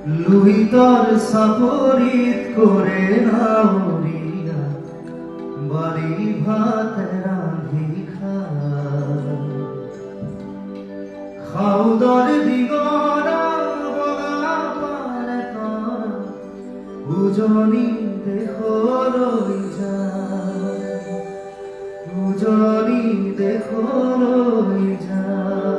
লুইতর সাপরিত করে নাউরিয়া বাড়ি ভাত রাঁধি খাউদর দিগরা বগা পালে তর উজনি দেখো রই যায় উজনি দেখো রই যায়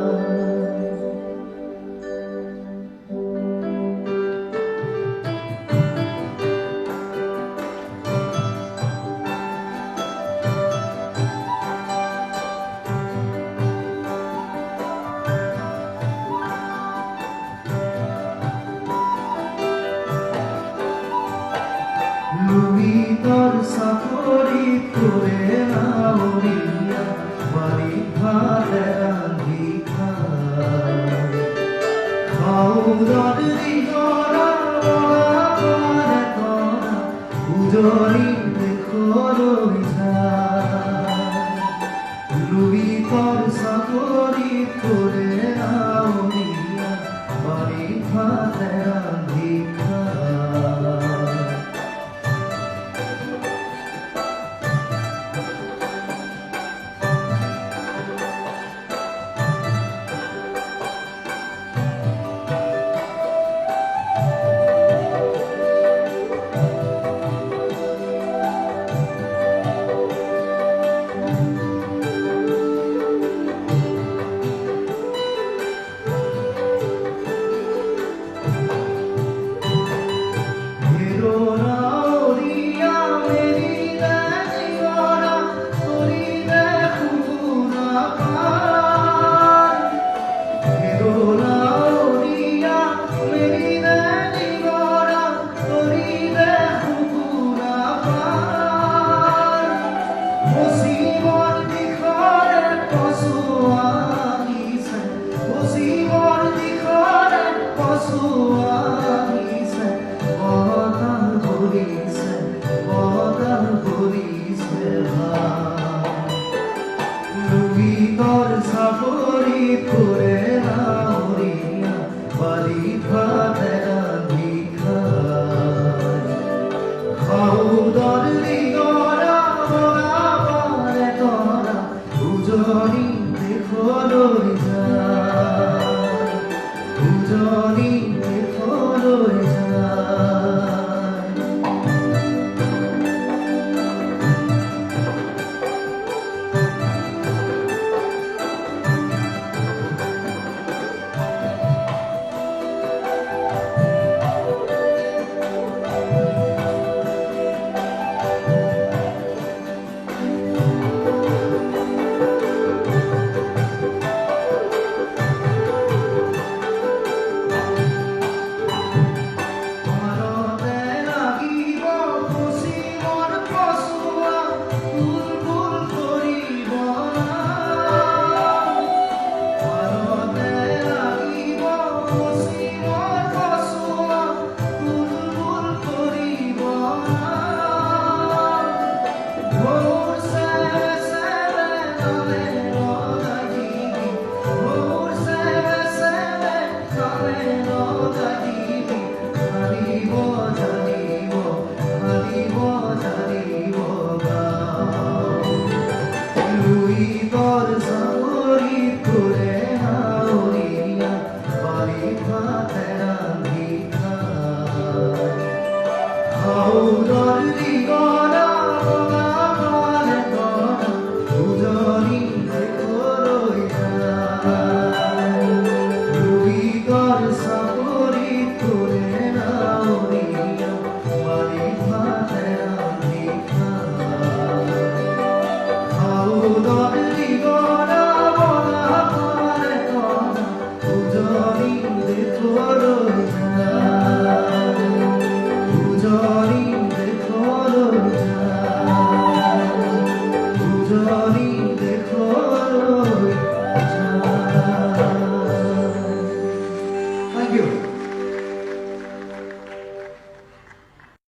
লুইতর সাপরি করে নাউরিয়া বাড়ি ভাত রাঁধি খাউদর দিগরা বগা পালে তরা উজনি দেখো রই যায় লুইতর সাপরি করে নাউরিয়া বাড়ি ভাত রাঁধি লুইতর সাপরি করে নাউরিয়া বাড়ি ভাত রাঁধি খাউদর দিগরা বগা পালে তরা উজনি দেখো রই যায় উজনি দেখো রই যায় লুইতর সাপরি করে নাউরিয়া বাড়ি ভাত রাঁধি খাউদর